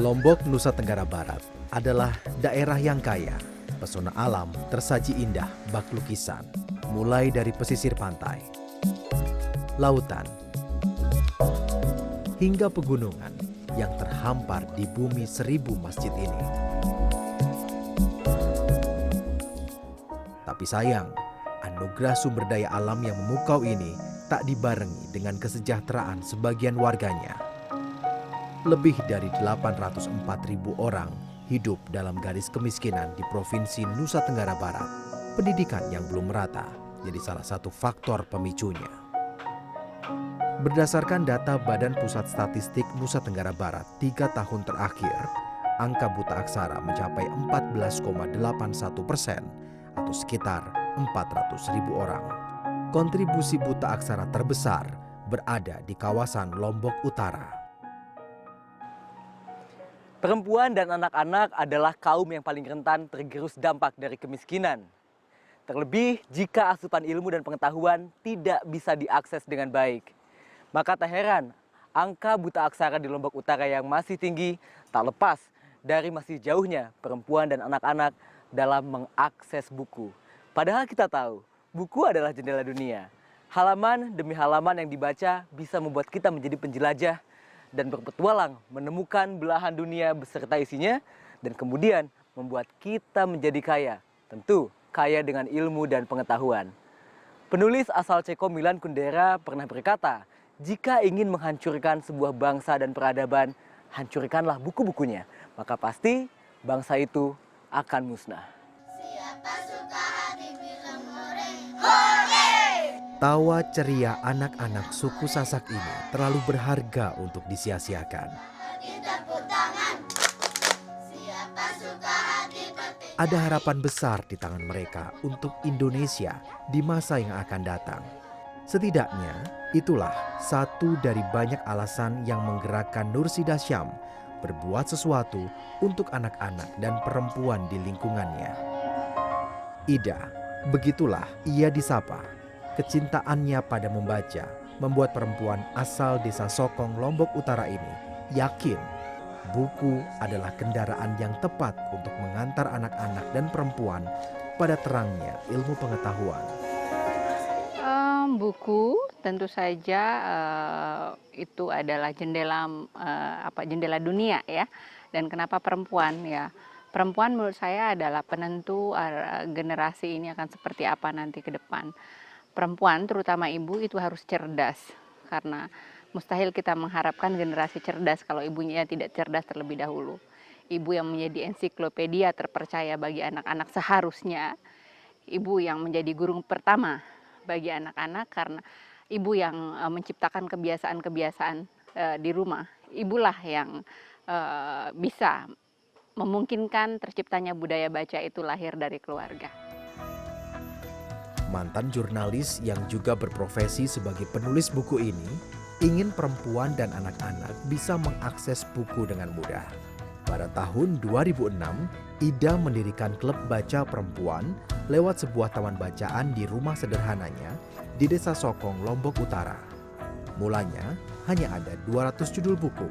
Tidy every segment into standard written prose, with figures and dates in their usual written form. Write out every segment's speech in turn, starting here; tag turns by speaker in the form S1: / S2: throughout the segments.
S1: Lombok, Nusa Tenggara Barat adalah daerah yang kaya. Pesona alam tersaji indah bak lukisan, mulai dari pesisir pantai, lautan, hingga pegunungan yang terhampar di bumi 1000 masjid ini. Tapi sayang, anugerah sumber daya alam yang memukau ini tak dibarengi dengan kesejahteraan sebagian warganya. Lebih dari 804.000 orang hidup dalam garis kemiskinan di Provinsi Nusa Tenggara Barat. Pendidikan yang belum merata jadi salah satu faktor pemicunya. Berdasarkan data Badan Pusat Statistik Nusa Tenggara Barat 3 tahun terakhir, angka buta aksara mencapai 14,81% atau sekitar 400.000 orang. Kontribusi buta aksara terbesar berada di kawasan Lombok Utara.
S2: Perempuan dan anak-anak adalah kaum yang paling rentan tergerus dampak dari kemiskinan. Terlebih jika asupan ilmu dan pengetahuan tidak bisa diakses dengan baik. Maka tak heran, angka buta aksara di Lombok Utara yang masih tinggi tak lepas dari masih jauhnya perempuan dan anak-anak dalam mengakses buku. Padahal kita tahu, buku adalah jendela dunia. Halaman demi halaman yang dibaca bisa membuat kita menjadi penjelajah dan berpetualang menemukan belahan dunia beserta isinya dan kemudian membuat kita menjadi kaya. Tentu kaya dengan ilmu dan pengetahuan. Penulis asal Ceko Milan Kundera pernah berkata, jika ingin menghancurkan sebuah bangsa dan peradaban, hancurkanlah buku-bukunya. Maka pasti bangsa itu akan musnah.
S3: Siapa suka hati film goreng? Hore!
S1: Tawa ceria anak-anak suku Sasak ini terlalu berharga untuk disia-siakan.
S3: Tepuk tangan. Siapa suka hati petik?
S1: Ada harapan besar di tangan mereka untuk Indonesia di masa yang akan datang. Setidaknya, itulah satu dari banyak alasan yang menggerakkan Nursida Syam berbuat sesuatu untuk anak-anak dan perempuan di lingkungannya. Ida, begitulah ia disapa. Kecintaannya pada membaca membuat perempuan asal desa Sokong, Lombok Utara ini yakin buku adalah kendaraan yang tepat untuk mengantar anak-anak dan perempuan pada terangnya ilmu pengetahuan.
S4: Buku tentu saja itu adalah jendela dunia ya. Dan kenapa perempuan ya? Perempuan menurut saya adalah penentu generasi ini akan seperti apa nanti ke depan. Perempuan terutama ibu itu harus cerdas karena mustahil kita mengharapkan generasi cerdas kalau ibunya tidak cerdas terlebih dahulu. Ibu yang menjadi ensiklopedia terpercaya bagi anak-anak seharusnya ibu yang menjadi guru pertama bagi anak-anak karena ibu yang menciptakan kebiasaan-kebiasaan di rumah. Ibulah yang bisa memungkinkan terciptanya budaya baca itu lahir dari keluarga.
S1: Mantan jurnalis yang juga berprofesi sebagai penulis buku ini ingin perempuan dan anak-anak bisa mengakses buku dengan mudah. Pada tahun 2006, Ida mendirikan klub baca perempuan lewat sebuah taman bacaan di rumah sederhananya di Desa Sokong, Lombok Utara. Mulanya hanya ada 200 judul buku.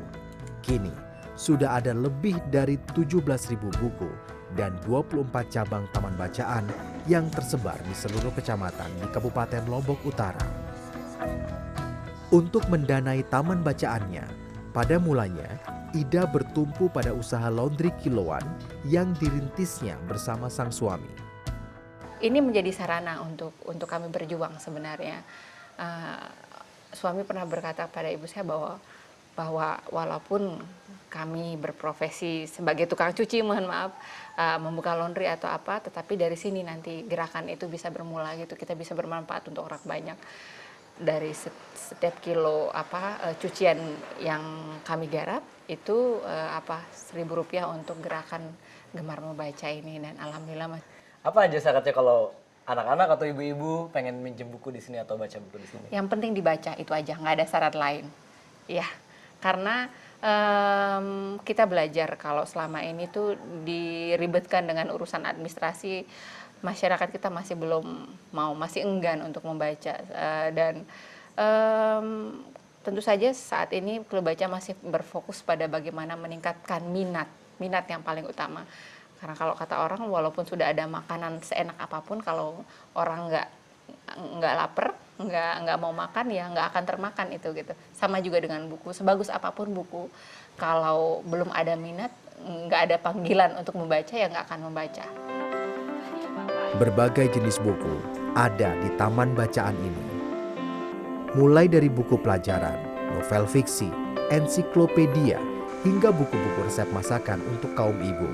S1: Kini sudah ada lebih dari 17.000 buku dan 24 cabang taman bacaan yang tersebar di seluruh kecamatan di Kabupaten Lombok Utara. Untuk mendanai taman bacaannya, pada mulanya Ida bertumpu pada usaha laundry kiloan yang dirintisnya bersama sang suami.
S4: Ini menjadi sarana untuk kami berjuang sebenarnya. Suami pernah berkata pada ibu saya bahwa walaupun kami berprofesi sebagai tukang cuci, mohon maaf, membuka laundry atau apa, tetapi dari sini nanti gerakan itu bisa bermula gitu, kita bisa bermanfaat untuk orang banyak. Dari setiap kilo cucian yang kami garap itu Rp1.000 untuk gerakan Gemar Membaca ini, dan alhamdulillah.
S2: Apa aja syaratnya kalau anak-anak atau ibu-ibu pengen minjem buku di sini atau baca buku di sini?
S4: Yang penting dibaca, itu aja, nggak ada syarat lain. Ya, karena kita belajar kalau selama ini tuh diribetkan dengan urusan administrasi, masyarakat kita masih belum mau, masih enggan untuk membaca, dan Tentu saja saat ini Klub Baca masih berfokus pada bagaimana meningkatkan minat yang paling utama. Karena kalau kata orang, walaupun sudah ada makanan seenak apapun, kalau orang nggak lapar, nggak mau makan, ya nggak akan termakan itu gitu. Sama juga dengan buku, sebagus apapun buku, kalau belum ada minat, nggak ada panggilan untuk membaca, ya nggak akan membaca.
S1: Berbagai jenis buku ada di taman bacaan ini. Mulai dari buku pelajaran, novel fiksi, ensiklopedia, hingga buku-buku resep masakan untuk kaum ibu.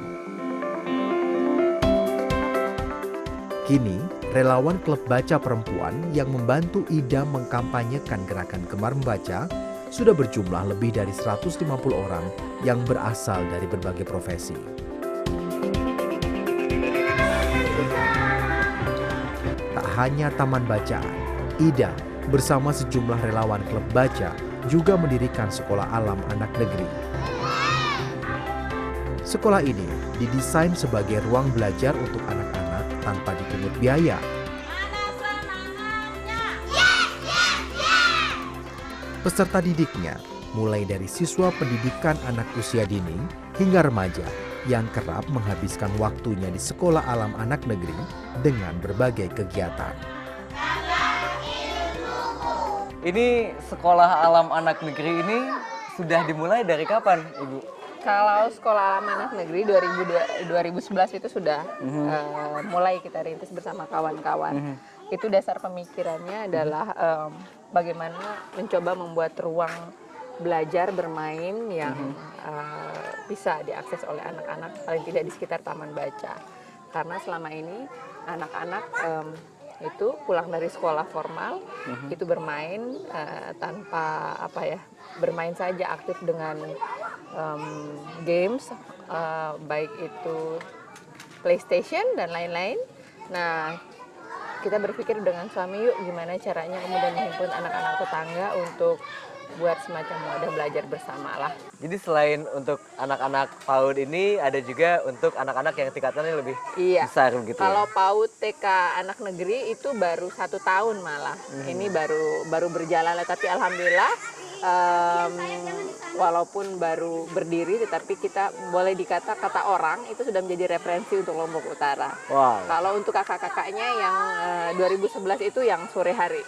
S1: Kini, relawan klub baca perempuan yang membantu Ida mengkampanyekan gerakan Gemar Membaca sudah berjumlah lebih dari 150 orang yang berasal dari berbagai profesi. Tak hanya taman bacaan, Ida bersama sejumlah relawan klub baca juga mendirikan sekolah alam anak negeri. Sekolah ini didesain sebagai ruang belajar untuk anak-anak tanpa dipungut biaya. Peserta didiknya mulai dari siswa pendidikan anak usia dini hingga remaja yang kerap menghabiskan waktunya di sekolah alam anak negeri dengan berbagai kegiatan.
S2: Ini sekolah alam anak negeri ini sudah dimulai dari kapan, Ibu?
S4: Kalau sekolah alam anak negeri 2011 itu sudah mulai kita rintis bersama kawan-kawan. Itu dasar pemikirannya adalah bagaimana mencoba membuat ruang belajar bermain yang bisa diakses oleh anak-anak, paling tidak di sekitar taman baca. Karena selama ini anak-anak itu pulang dari sekolah formal itu bermain tanpa bermain saja, aktif dengan games, baik itu PlayStation dan lain-lain. Nah, kita berpikir dengan suami, yuk gimana caranya kemudian menghimpun anak-anak tetangga untuk buat semacam wadah belajar bersama lah.
S2: Jadi selain untuk anak-anak PAUD ini, ada juga untuk anak-anak yang tingkatannya lebih besar begitu.
S4: Kalau PAUD TK anak negeri itu baru 1 tahun malah. Ini baru berjalan, tapi alhamdulillah walaupun baru berdiri, tetapi kita boleh kata orang itu sudah menjadi referensi untuk Lombok Utara.
S2: Wow.
S4: Kalau untuk kakak-kakaknya yang 2011 itu yang sore hari,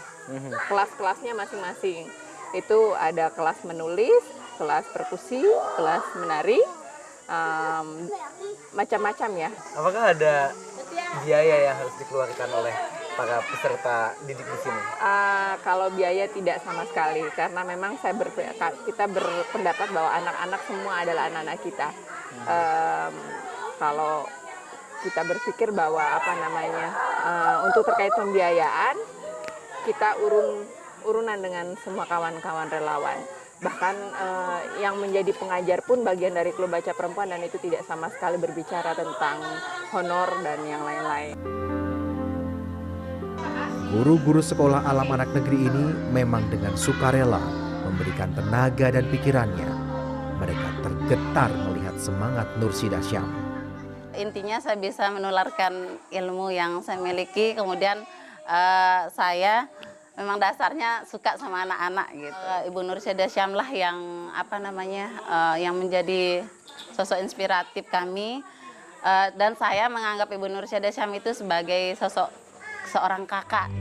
S4: kelas-kelasnya masing-masing. Itu ada kelas menulis, kelas perkusi, kelas menari, macam-macam ya.
S2: Apakah ada biaya yang harus dikeluarkan oleh para peserta didik di sini?
S4: Kalau biaya tidak sama sekali, karena memang kita berpendapat bahwa anak-anak semua adalah anak-anak kita. Kalau kita berpikir bahwa untuk terkait pembiayaan, kita urunan dengan semua kawan-kawan relawan. Bahkan yang menjadi pengajar pun bagian dari Klub Baca Perempuan, dan itu tidak sama sekali berbicara tentang honor dan yang lain-lain.
S1: Guru-guru sekolah alam anak negeri ini memang dengan sukarela memberikan tenaga dan pikirannya. Mereka tergetar melihat semangat Nursidah Syam.
S5: Intinya saya bisa menularkan ilmu yang saya miliki, kemudian saya memang dasarnya suka sama anak-anak gitu. Ibu Nursidah Syam lah yang yang menjadi sosok inspiratif kami, dan saya menganggap Ibu Nursidah Syam itu sebagai sosok seorang kakak.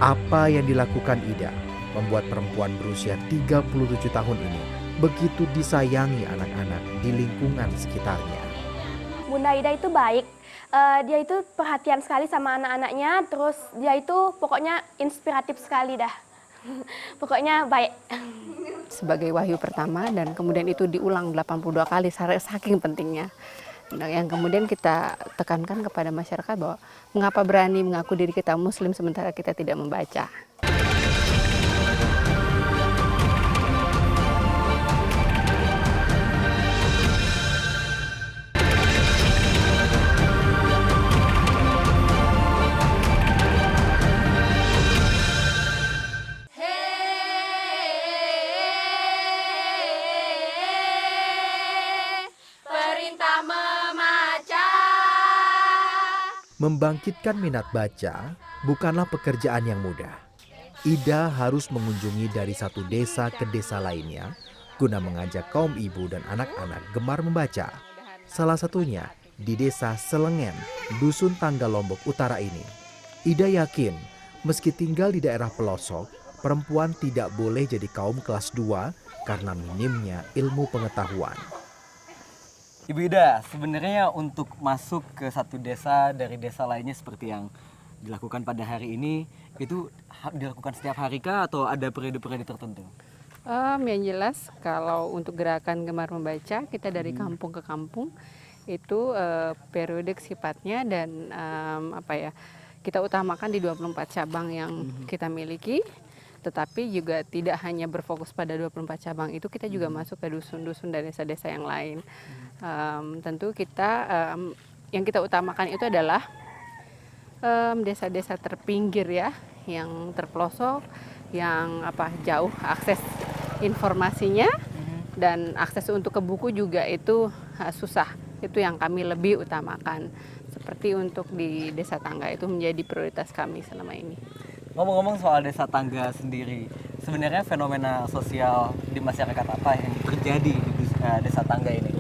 S1: Apa yang dilakukan Ida membuat perempuan berusia 37 tahun ini begitu disayangi anak-anak di lingkungan sekitarnya.
S6: Bunda Ida itu baik. Dia itu perhatian sekali sama anak-anaknya, terus dia itu pokoknya inspiratif sekali dah. Pokoknya baik.
S4: Sebagai wahyu pertama, dan kemudian itu diulang 82 kali, saking pentingnya. Nah, yang kemudian kita tekankan kepada masyarakat bahwa mengapa berani mengaku diri kita Muslim sementara kita tidak membaca.
S1: Membangkitkan minat baca bukanlah pekerjaan yang mudah. Ida harus mengunjungi dari satu desa ke desa lainnya guna mengajak kaum ibu dan anak-anak gemar membaca. Salah satunya di desa Selengen, Dusun Tangga Lombok Utara ini. Ida yakin meski tinggal di daerah pelosok, perempuan tidak boleh jadi kaum kelas 2 karena minimnya ilmu pengetahuan.
S2: Ibu Ida, sebenarnya untuk masuk ke satu desa dari desa lainnya seperti yang dilakukan pada hari ini, itu dilakukan setiap hari kah atau ada periode-periode tertentu?
S4: Yang jelas kalau untuk gerakan gemar membaca kita dari kampung ke kampung itu periodik sifatnya dan kita utamakan di 24 cabang yang kita miliki, tetapi juga tidak hanya berfokus pada 24 cabang itu, kita juga masuk ke dusun-dusun dan desa-desa yang lain. Tentu kita yang kita utamakan itu adalah desa-desa terpinggir ya, yang terpelosok, yang jauh akses informasinya dan akses untuk ke buku juga itu susah. Itu yang kami lebih utamakan. Seperti untuk di desa tangga itu menjadi prioritas kami selama ini.
S2: Ngomong-ngomong soal desa tangga sendiri, sebenarnya fenomena sosial di masyarakat apa yang terjadi di desa tangga ini?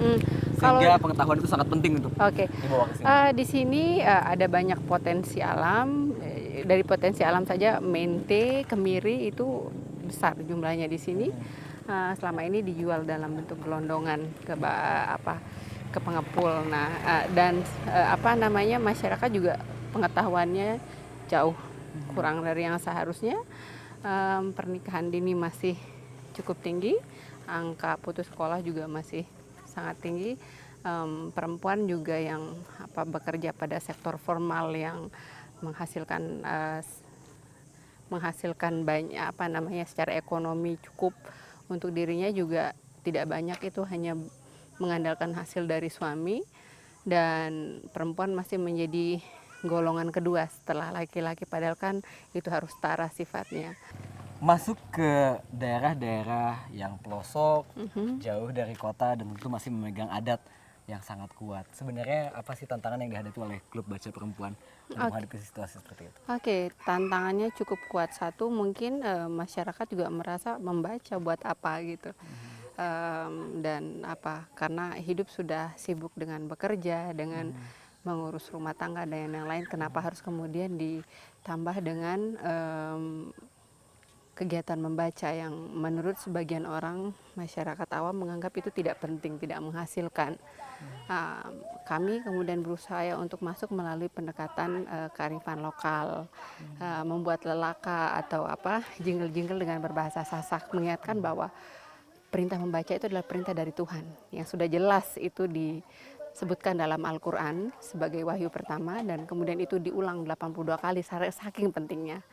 S2: Sehingga pengetahuan itu sangat penting untuk dibawa ke sini.
S4: Di sini ada banyak potensi alam. Dari potensi alam saja mente, kemiri itu besar jumlahnya di sini. Selama ini dijual dalam bentuk gelondongan ke pengepul. Dan masyarakat juga pengetahuannya jauh kurang dari yang seharusnya. Pernikahan dini masih cukup tinggi, angka putus sekolah juga masih sangat tinggi. Perempuan juga yang bekerja pada sektor formal yang menghasilkan banyak secara ekonomi cukup untuk dirinya juga tidak banyak, itu hanya mengandalkan hasil dari suami, dan perempuan masih menjadi golongan kedua setelah laki-laki, padahal kan itu harus setara sifatnya.
S2: Masuk ke daerah-daerah yang pelosok, jauh dari kota dan tentu masih memegang adat yang sangat kuat. Sebenarnya apa sih tantangan yang dihadapi oleh klub baca perempuan untuk menghadapi situasi seperti itu?
S4: Tantangannya cukup kuat. Satu, mungkin masyarakat juga merasa membaca buat apa gitu. Karena hidup sudah sibuk dengan bekerja, dengan mengurus rumah tangga dan yang lain, kenapa harus kemudian ditambah dengan kegiatan membaca yang menurut sebagian orang masyarakat awam menganggap itu tidak penting, tidak menghasilkan. Kami kemudian berusaha untuk masuk melalui pendekatan kearifan lokal, membuat lelaka atau jingle-jingle dengan berbahasa Sasak, mengingatkan bahwa perintah membaca itu adalah perintah dari Tuhan yang sudah jelas itu disebutkan dalam Al-Quran sebagai wahyu pertama, dan kemudian itu diulang 82 kali saking pentingnya.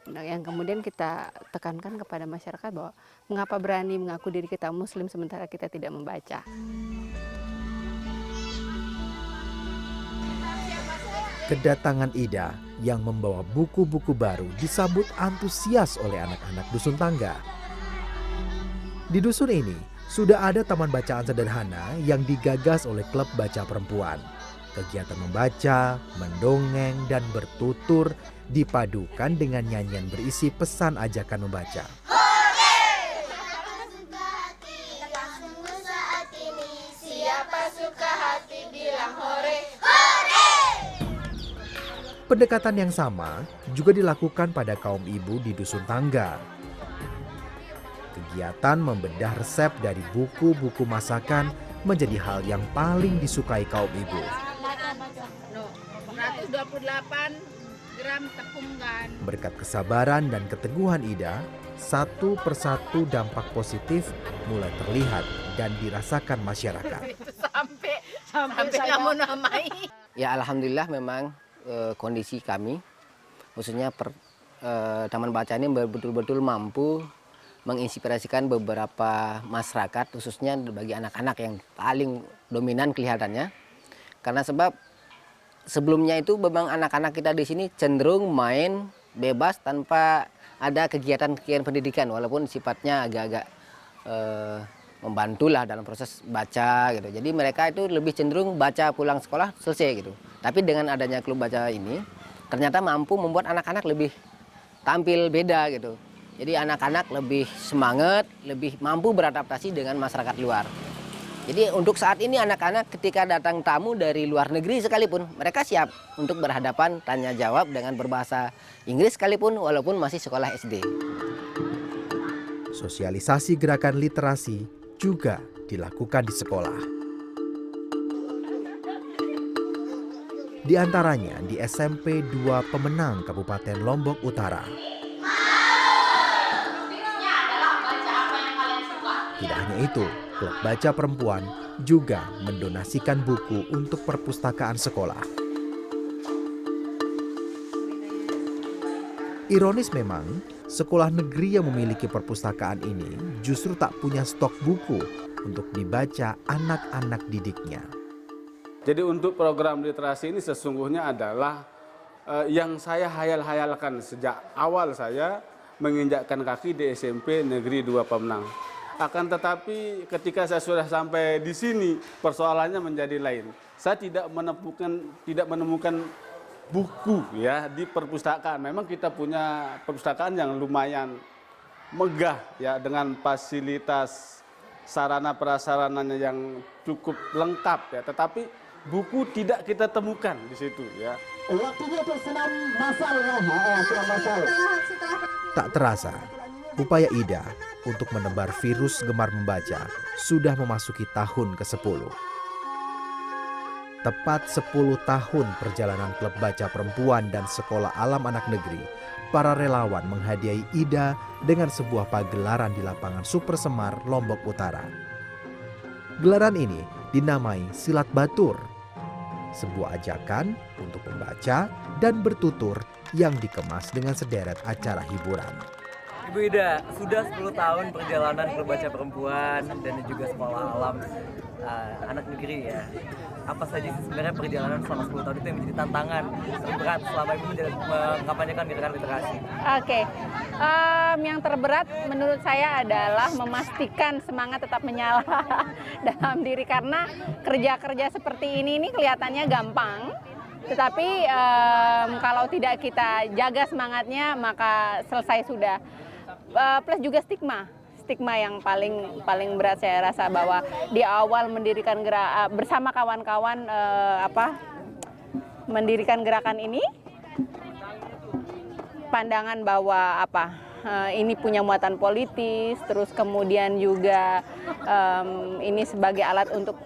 S4: Yang kemudian kita tekankan kepada masyarakat bahwa mengapa berani mengaku diri kita muslim sementara kita tidak membaca.
S1: Kedatangan Ida yang membawa buku-buku baru disambut antusias oleh anak-anak dusun tangga. Di dusun ini sudah ada taman bacaan sederhana yang digagas oleh klub baca perempuan. Kegiatan membaca, mendongeng, dan bertutur dipadukan dengan nyanyian berisi pesan ajakan membaca. Pendekatan yang sama juga dilakukan pada kaum ibu di dusun tangga. Kegiatan membedah resep dari buku-buku masakan menjadi hal yang paling disukai kaum ibu.
S7: 128 gram tepung kan.
S1: Berkat kesabaran dan keteguhan Ida, satu persatu dampak positif mulai terlihat dan dirasakan masyarakat.
S7: Sampai kamu namai.
S8: Ya alhamdulillah memang kondisi kami, khususnya Taman Baca ini betul-betul mampu menginspirasikan beberapa masyarakat, khususnya bagi anak-anak yang paling dominan kelihatannya. Karena sebab sebelumnya itu memang anak-anak kita di sini cenderung main bebas tanpa ada kegiatan-kegiatan pendidikan, walaupun sifatnya agak-agak membantulah dalam proses baca gitu. Jadi mereka itu lebih cenderung baca pulang sekolah selesai gitu. Tapi dengan adanya klub baca ini ternyata mampu membuat anak-anak lebih tampil beda gitu. Jadi anak-anak lebih semangat, lebih mampu beradaptasi dengan masyarakat luar. Jadi untuk saat ini anak-anak ketika datang tamu dari luar negeri sekalipun, mereka siap untuk berhadapan tanya jawab dengan berbahasa Inggris sekalipun walaupun masih sekolah SD.
S1: Sosialisasi gerakan literasi juga dilakukan di sekolah. Di antaranya di SMP 2 Pemenang Kabupaten Lombok Utara. Tidak hanya itu, klub baca perempuan juga mendonasikan buku untuk perpustakaan sekolah. Ironis memang, sekolah negeri yang memiliki perpustakaan ini justru tak punya stok buku untuk dibaca anak-anak didiknya.
S9: Jadi untuk program literasi ini sesungguhnya adalah yang saya hayal-hayalkan sejak awal saya menginjakkan kaki di SMP Negeri 2 Pemenang. Akan tetapi ketika saya sudah sampai di sini persoalannya menjadi lain. Saya tidak menemukan buku ya di perpustakaan. Memang kita punya perpustakaan yang lumayan megah ya dengan fasilitas sarana prasarananya yang cukup lengkap ya. Tetapi buku tidak kita temukan di situ ya.
S1: Tak terasa, upaya Ida untuk menebar virus gemar membaca sudah memasuki tahun ke-10. Tepat 10 tahun perjalanan klub baca perempuan dan sekolah alam anak negeri, para relawan menghadiahi Ida dengan sebuah pagelaran di lapangan Super Semar, Lombok Utara. Gelaran ini dinamai Silat Batur, sebuah ajakan untuk membaca dan bertutur yang dikemas dengan sederet acara hiburan.
S2: Ibu Ida, sudah 10 tahun perjalanan klub baca perempuan dan juga sekolah alam anak negeri ya. Apa saja sih sebenarnya perjalanan selama 10 tahun itu yang menjadi tantangan terberat selama Ibu mengkampanyekan gerakan literasi?
S4: Oke, yang terberat menurut saya adalah memastikan semangat tetap menyala dalam diri, karena kerja-kerja seperti ini kelihatannya gampang, tetapi kalau tidak kita jaga semangatnya maka selesai sudah. Plus juga stigma yang paling berat saya rasa, bahwa di awal mendirikan bersama kawan-kawan mendirikan gerakan ini, pandangan bahwa ini punya muatan politis, terus kemudian juga ini sebagai alat untuk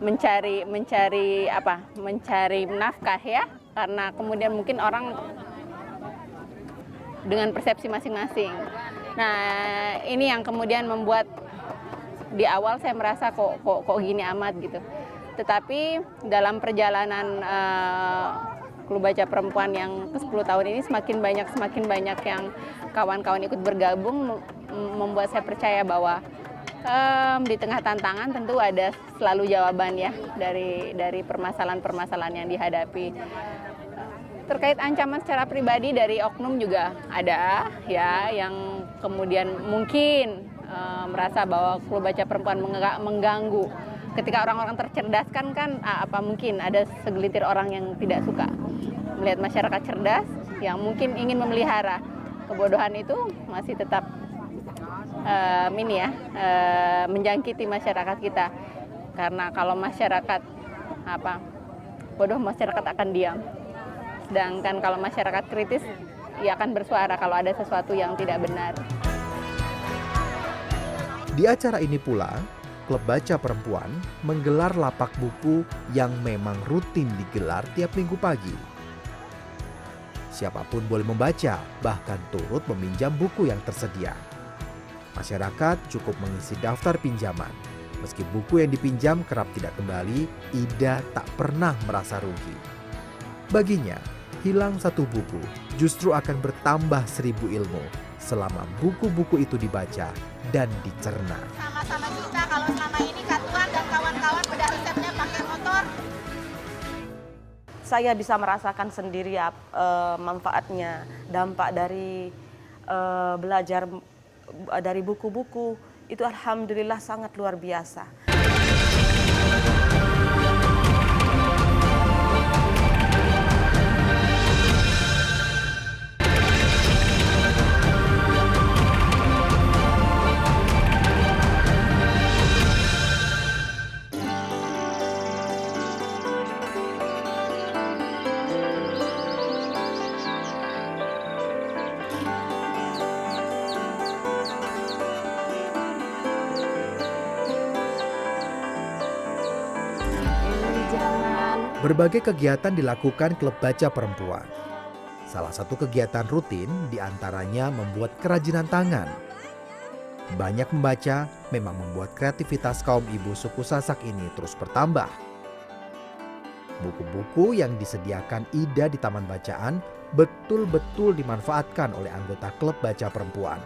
S4: mencari nafkah ya, karena kemudian mungkin orang dengan persepsi masing-masing. Nah, ini yang kemudian membuat di awal saya merasa kok gini amat gitu. Tetapi dalam perjalanan klub baca perempuan yang ke-10 tahun ini semakin banyak yang kawan-kawan ikut bergabung, membuat saya percaya bahwa di tengah tantangan tentu ada selalu jawaban ya dari permasalahan-permasalahan yang dihadapi. Terkait ancaman secara pribadi dari oknum juga ada ya, yang kemudian mungkin merasa bahwa klub baca perempuan mengganggu. Ketika orang-orang tercerdaskan kan mungkin ada segelintir orang yang tidak suka melihat masyarakat cerdas yang mungkin ingin memelihara kebodohan itu masih tetap menjangkiti masyarakat kita. Karena kalau masyarakat bodoh, masyarakat akan diam. Sedangkan kalau masyarakat kritis, ia akan bersuara kalau ada sesuatu yang tidak benar.
S1: Di acara ini pula, klub baca perempuan menggelar lapak buku yang memang rutin digelar tiap minggu pagi. Siapapun boleh membaca, bahkan turut meminjam buku yang tersedia. Masyarakat cukup mengisi daftar pinjaman. Meski buku yang dipinjam kerap tidak kembali, Ida tak pernah merasa rugi. Baginya, hilang satu buku justru akan bertambah 1000 ilmu selama buku-buku itu dibaca dan dicerna.
S3: Sama-sama kita kalau selama ini Katuan dan kawan-kawan bedah resepnya pakai motor.
S10: Saya bisa merasakan sendiri manfaatnya, dampak dari belajar dari buku-buku itu alhamdulillah sangat luar biasa.
S1: Berbagai kegiatan dilakukan klub baca perempuan. Salah satu kegiatan rutin diantaranya membuat kerajinan tangan. Banyak membaca memang membuat kreativitas kaum ibu suku Sasak ini terus bertambah. Buku-buku yang disediakan Ida di Taman Bacaan betul-betul dimanfaatkan oleh anggota klub baca perempuan.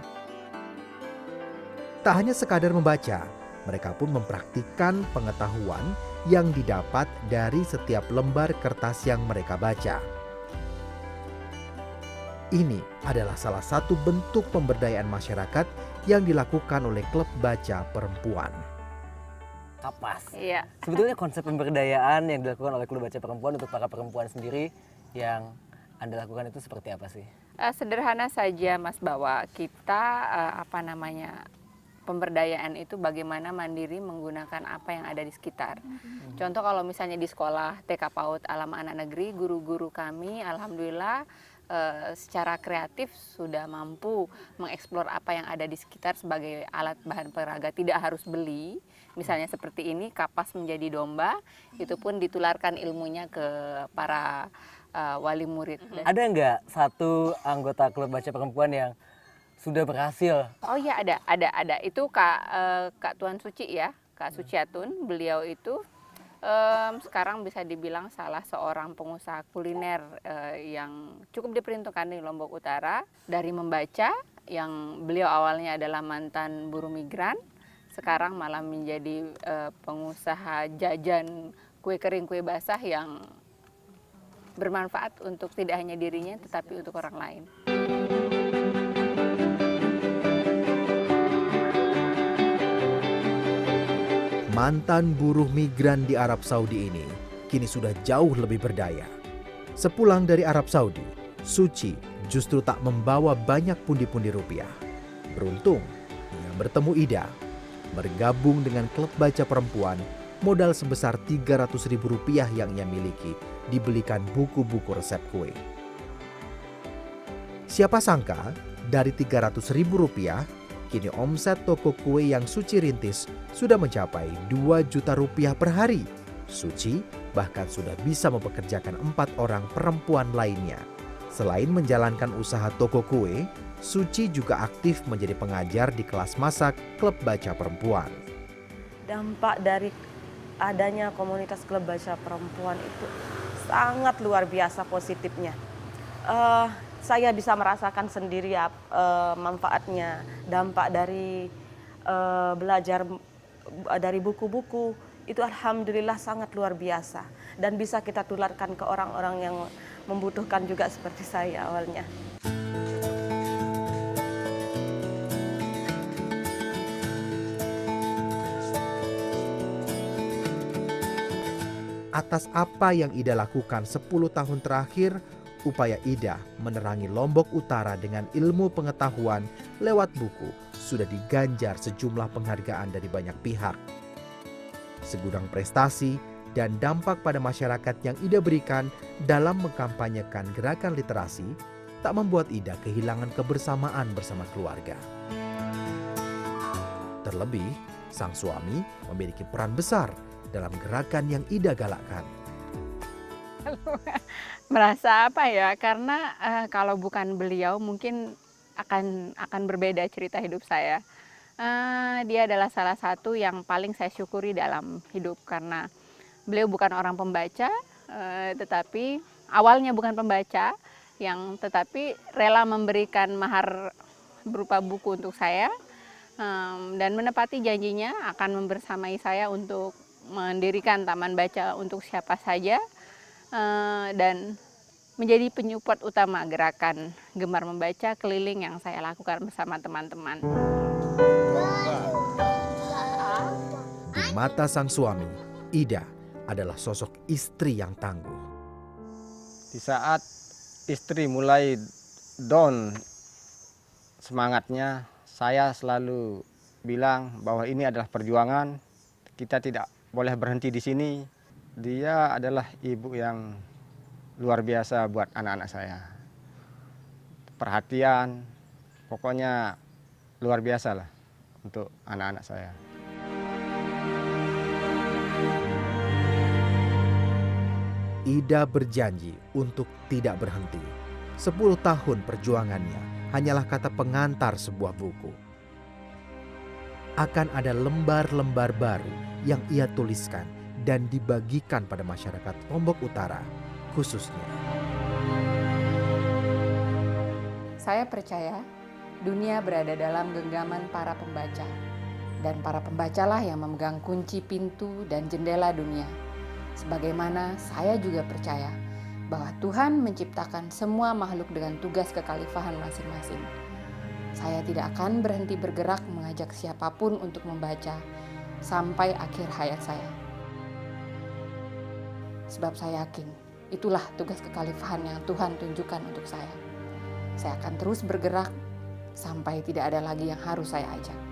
S1: Tak hanya sekadar membaca, mereka pun mempraktikkan pengetahuan yang didapat dari setiap lembar kertas yang mereka baca. Ini adalah salah satu bentuk pemberdayaan masyarakat yang dilakukan oleh klub baca perempuan.
S2: Kapas.
S4: Iya.
S2: Sebetulnya konsep pemberdayaan yang dilakukan oleh klub baca perempuan untuk para perempuan sendiri yang Anda lakukan itu seperti apa sih?
S4: Sederhana saja Mas, bahwa kita pemberdayaan itu bagaimana mandiri menggunakan apa yang ada di sekitar. Contoh kalau misalnya di sekolah TK PAUD Alam Anak Negeri, guru-guru kami alhamdulillah secara kreatif sudah mampu mengeksplor apa yang ada di sekitar sebagai alat bahan peraga, tidak harus beli. Misalnya seperti ini, kapas menjadi domba, itu pun ditularkan ilmunya ke para wali murid.
S2: Ada nggak satu anggota klub baca perempuan yang sudah berhasil?
S4: Oh iya, ada. Itu Kak Tuan Suci ya, Kak Suciatun. Beliau itu sekarang bisa dibilang salah seorang pengusaha kuliner yang cukup diperuntukkan di Lombok Utara. Dari membaca, yang beliau awalnya adalah mantan buruh migran, sekarang malah menjadi pengusaha jajan kue kering, kue basah yang bermanfaat untuk tidak hanya dirinya tetapi untuk orang lain.
S1: Mantan buruh migran di Arab Saudi ini kini sudah jauh lebih berdaya. Sepulang dari Arab Saudi, Suci justru tak membawa banyak pundi-pundi rupiah. Beruntung, ia bertemu Ida. Bergabung dengan klub baca perempuan, modal sebesar Rp300.000 yang ia miliki dibelikan buku-buku resep kue. Siapa sangka dari Rp300.000 kini omset toko kue yang Suci rintis sudah mencapai Rp2 juta per hari. Suci bahkan sudah bisa mempekerjakan 4 orang perempuan lainnya. Selain menjalankan usaha toko kue, Suci juga aktif menjadi pengajar di kelas masak klub baca perempuan.
S10: Dampak dari adanya komunitas klub baca perempuan itu sangat luar biasa positifnya. Saya bisa merasakan sendiri manfaatnya, dampak dari belajar dari buku-buku itu alhamdulillah sangat luar biasa dan bisa kita tularkan ke orang-orang yang membutuhkan juga seperti saya awalnya.
S1: Atas apa yang Ida lakukan 10 tahun terakhir, upaya Ida menerangi Lombok Utara dengan ilmu pengetahuan lewat buku sudah diganjar sejumlah penghargaan dari banyak pihak. Segudang prestasi dan dampak pada masyarakat yang Ida berikan dalam mengkampanyekan gerakan literasi tak membuat Ida kehilangan kebersamaan bersama keluarga. Terlebih, sang suami memiliki peran besar dalam gerakan yang Ida galakkan.
S4: Merasa apa ya, karena kalau bukan beliau mungkin akan berbeda cerita hidup saya. Dia adalah salah satu yang paling saya syukuri dalam hidup karena beliau bukan orang pembaca, tetapi awalnya bukan pembaca, yang tetapi rela memberikan mahar berupa buku untuk saya dan menepati janjinya akan membersamai saya untuk mendirikan taman baca untuk siapa saja dan menjadi penyupport utama gerakan Gemar Membaca keliling yang saya lakukan bersama teman-teman.
S1: Di mata sang suami, Ida adalah sosok istri yang tangguh.
S11: Di saat istri mulai down semangatnya, saya selalu bilang bahwa ini adalah perjuangan, kita tidak boleh berhenti di sini. Dia adalah ibu yang luar biasa buat anak-anak saya. Perhatian, pokoknya luar biasa lah untuk anak-anak saya.
S1: Ida berjanji untuk tidak berhenti. 10 tahun perjuangannya hanyalah kata pengantar sebuah buku. Akan ada lembar-lembar baru yang ia tuliskan dan dibagikan pada masyarakat Lombok Utara khususnya.
S4: Saya percaya dunia berada dalam genggaman para pembaca. Dan para pembacalah yang memegang kunci pintu dan jendela dunia. Sebagaimana saya juga percaya bahwa Tuhan menciptakan semua makhluk dengan tugas kekhalifahan masing-masing. Saya tidak akan berhenti bergerak mengajak siapapun untuk membaca sampai akhir hayat saya. Sebab saya yakin itulah tugas kekhalifahan yang Tuhan tunjukkan untuk saya. Saya akan terus bergerak sampai tidak ada lagi yang harus saya ajak.